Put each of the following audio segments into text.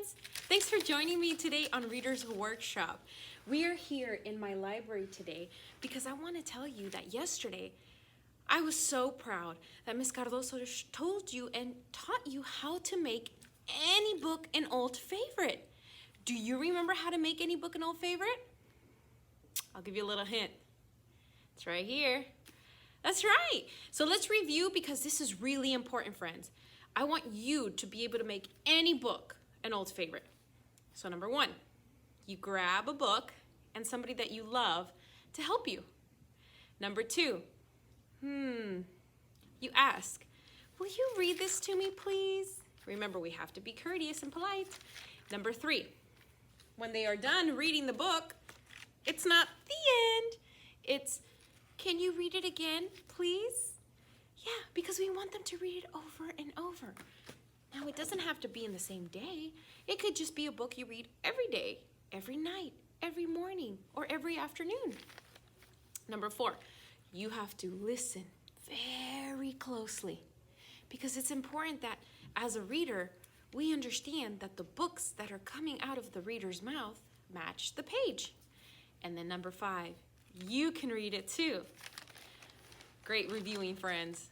friends! Thanks for joining me today on Reader's Workshop. We are here in my library today because I want to tell you that yesterday I was so proud that Miss Cardoso told you and taught you how to make any book an old favorite. Do you remember how to make any book an old favorite? I'll give you a little hint. It's right here. That's right. So let's review because this is really important, friends. I want you to be able to make any book an old favorite. So number one, you grab a book and somebody that you love to help you. Number two, you ask, will you read this to me, please? Remember, we have to be courteous and polite. Number three, when they are done reading the book, it's not the end. It's, can you read it again, please? Yeah, because we want them to read it over and over. Now, it doesn't have to be in the same day. It could just be a book you read every day, every night, every morning, or every afternoon. Number four, you have to listen very closely because it's important that as a reader, we understand that the books that are coming out of the reader's mouth match the page. And then number five, you can read it too. Great reviewing, friends.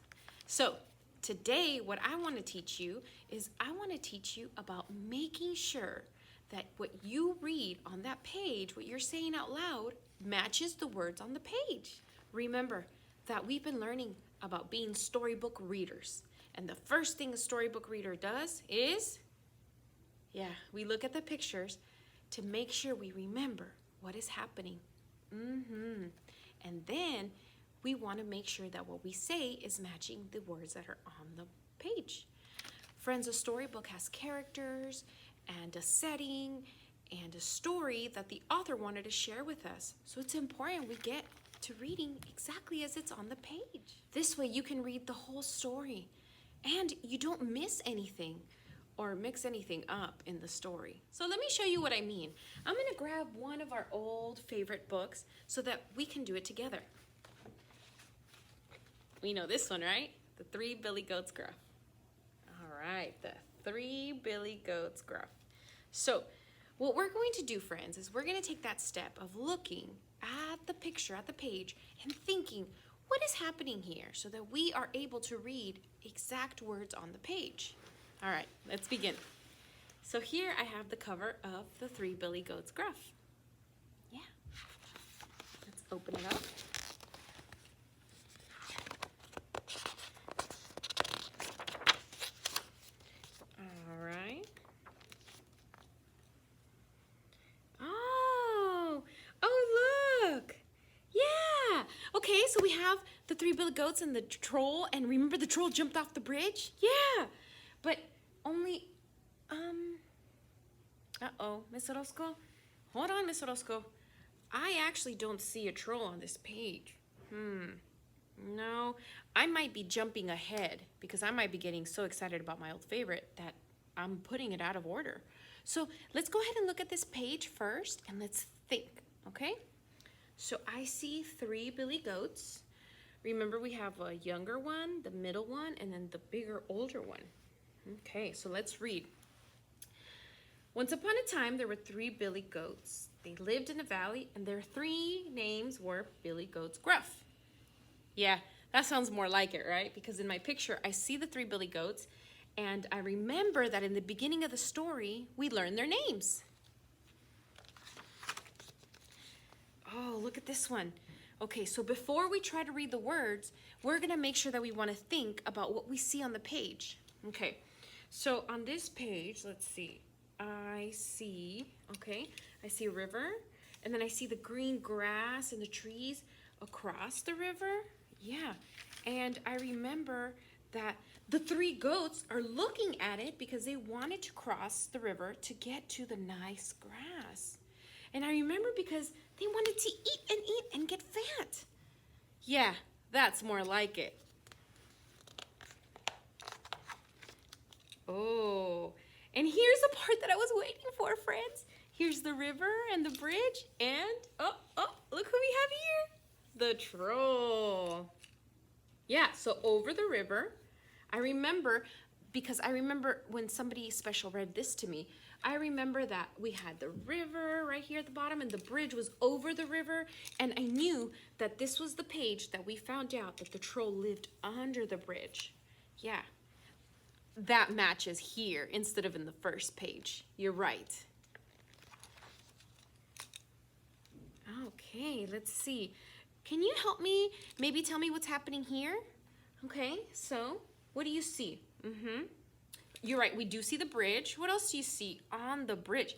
So today, what I want to teach you is I want to teach you about making sure that what you read on that page, what you're saying out loud, matches the words on the page. Remember that we've been learning about being storybook readers. And the first thing a storybook reader does is, we look at the pictures to make sure we remember what is happening. And then we want to make sure that what we say is matching the words that are on the page. Friends, a storybook has characters and a setting and a story that the author wanted to share with us. So it's important we get to reading exactly as it's on the page. This way you can read the whole story and you don't miss anything or mix anything up in the story. So let me show you what I mean. I'm going to grab one of our old favorite books so that we can do it together. We know this one, right? The Three Billy Goats Gruff. All right, the Three Billy Goats Gruff. So what we're going to do, friends, is we're going to take that step of looking at the picture, at the page, and thinking, what is happening here so that we are able to read exact words on the page. All right, let's begin. So here I have the cover of the Three Billy Goats Gruff. Yeah. Let's open it up. All right. Oh, look. Yeah. Okay, so we have the Three Billy Goats and the troll, and remember the troll jumped off the bridge? Yeah. But only, Miss Orozco? Hold on, Miss Orozco. I actually don't see a troll on this page. No, I might be jumping ahead because I might be getting so excited about my old favorite that I'm putting it out of order. So let's go ahead and look at this page first and let's think, okay? So I see three Billy Goats. Remember, we have a younger one, the middle one, and then the bigger, older one. Okay, so let's read. Once upon a time, there were three Billy Goats. They lived in a valley, and their three names were Billy Goats Gruff. Yeah, that sounds more like it, right? Because in my picture, I see the three Billy Goats, and I remember that in the beginning of the story, we learned their names. Oh, look at this one. Okay, so before we try to read the words, we're gonna make sure that we wanna think about what we see on the page. Okay, so on this page, let's see. I see a river, and then I see the green grass and the trees across the river. Yeah, and I remember that the three goats are looking at it because they wanted to cross the river to get to the nice grass. And I remember because they wanted to eat and get fat. Yeah, that's more like it. Oh, and here's the part that I was waiting for, friends. Here's the river and the bridge, and oh, look who we have here. The troll. Yeah, so over the river, I remember because I remember when somebody special read this to me, I remember that we had the river right here at the bottom and the bridge was over the river, and I knew that this was the page that we found out that the troll lived under the bridge. Yeah, that matches here instead of in the first page. You're right. Okay, let's see. Can you help me maybe tell me what's happening here? Okay, so what do you see? You're right, we do see the bridge. What else do you see on the bridge?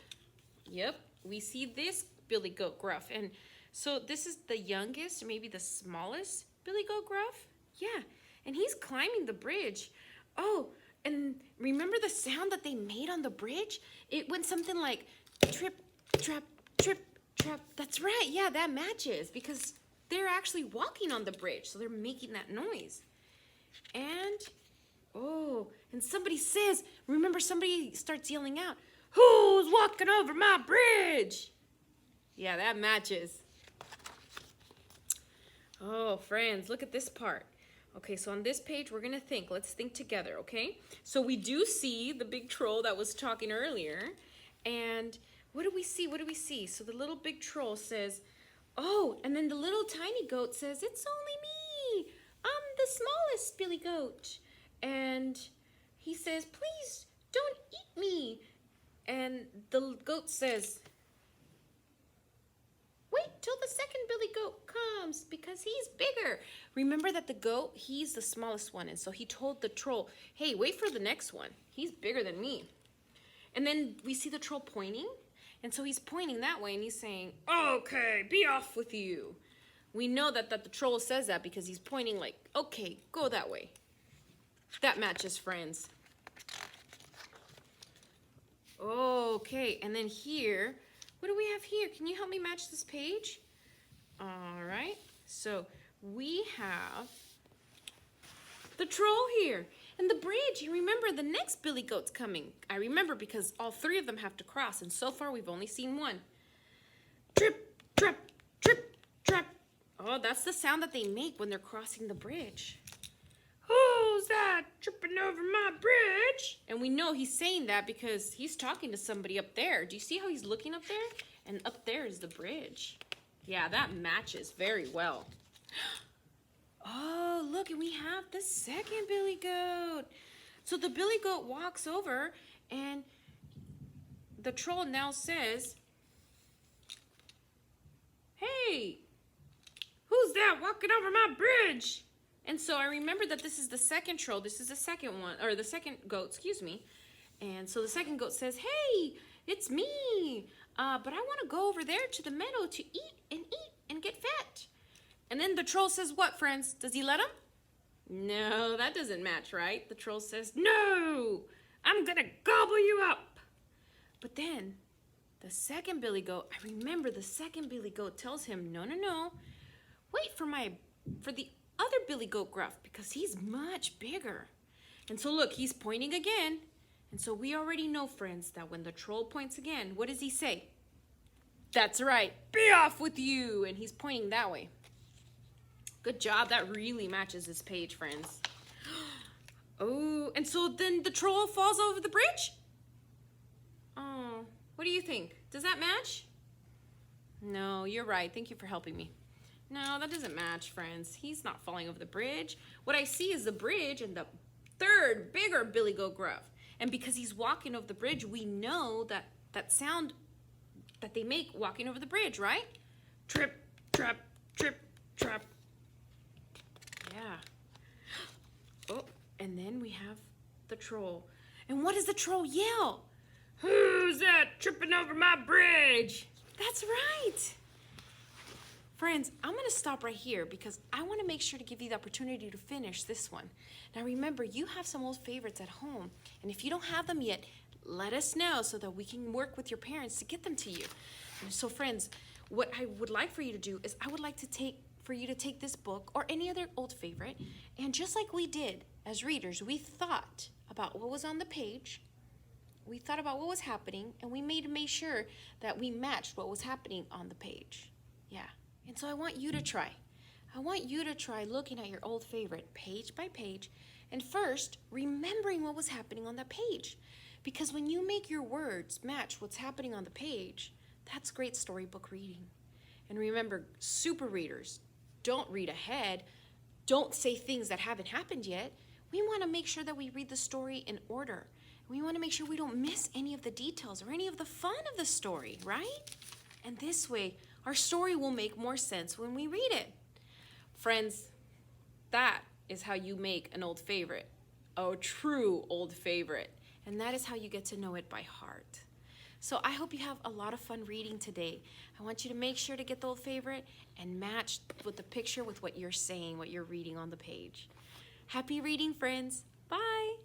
Yep, we see this Billy Goat Gruff. And so this is the youngest, maybe the smallest Billy Goat Gruff? Yeah, and he's climbing the bridge. Oh, and remember the sound that they made on the bridge? It went something like trip, trap, trip, trap. That's right, yeah, that matches because they're actually walking on the bridge, so they're making that noise. And oh, and somebody says, remember somebody starts yelling out, "Who's walking over my bridge?" Yeah, that matches. Oh, friends, look at this part. Okay, so on this page, we're gonna think. Let's think together, okay? So we do see the big troll that was talking earlier. And what do we see? What do we see? So the little big troll says, oh, and then the little tiny goat says, "It's only me. I'm the smallest Billy Goat." And he says, "Please don't eat me." And the goat says, "Wait till the second Billy Goat comes because he's bigger." Remember that the goat, he's the smallest one. And so he told the troll, "Hey, wait for the next one. He's bigger than me." And then we see the troll pointing. And so he's pointing that way and he's saying, "Okay, be off with you." We know that the troll says that because he's pointing like, "Okay, go that way." That matches, friends. Okay, and then here, what do we have here? Can you help me match this page? All right, so we have the troll here and the bridge. You remember the next Billy Goat's coming. I remember because all three of them have to cross, and so far we've only seen one. Trip, trap, trip, trap. Oh, that's the sound that they make when they're crossing the bridge. "Who's that tripping over my bridge?" And we know he's saying that because he's talking to somebody up there. Do you see how he's looking up there? And up there is the bridge. Yeah, that matches very well. Oh, look, and we have the second Billy Goat. So the Billy Goat walks over and the troll now says, "Hey, who's that walking over my bridge?" And so I remember that this is the second troll. This is the second one, or the second goat, excuse me. And so the second goat says, "Hey, it's me. But I want to go over there to the meadow to eat and get fat." And then the troll says what, friends? Does he let him? No, that doesn't match, right? The troll says, "No, I'm going to gobble you up." But then the second Billy Goat, I remember the second Billy Goat tells him, "No, no, no. Wait for the other Billy Goat Gruff because he's much bigger." And so look, he's pointing again. And so we already know, friends, that when the troll points again, what does he say? That's right, "Be off with you." And he's pointing that way. Good job. That really matches this page, friends. Oh, and so then the troll falls over the bridge? Oh, what do you think? Does that match? No, you're right. Thank you for helping me. No, that doesn't match, friends. He's not falling over the bridge. What I see is the bridge and the third, bigger Billy Goat Gruff. And because he's walking over the bridge, we know that that sound that they make walking over the bridge, right? Trip, trap, trip, trap. Yeah. Oh, and then we have the troll. And what does the troll yell? "Who's that tripping over my bridge?" That's right. Friends, I'm going to stop right here because I want to make sure to give you the opportunity to finish this one. Now remember, you have some old favorites at home, and if you don't have them yet, let us know so that we can work with your parents to get them to you. So friends, what I would like for you to do is I would like for you to take this book or any other old favorite, and just like we did as readers, we thought about what was on the page, we thought about what was happening, and we made sure that we matched what was happening on the page. Yeah. And so I want you to try. I want you to try looking at your old favorite page by page And first, remembering what was happening on that page. Because when you make your words match what's happening on the page, that's great storybook reading. And remember, super readers, don't read ahead. Don't say things that haven't happened yet. We want to make sure that we read the story in order. We want to make sure we don't miss any of the details or any of the fun of the story, right? And this way, our story will make more sense when we read it. Friends, that is how you make an old favorite, a true old favorite. And that is how you get to know it by heart. So I hope you have a lot of fun reading today. I want you to make sure to get the old favorite and match with the picture with what you're saying, what you're reading on the page. Happy reading, friends. Bye.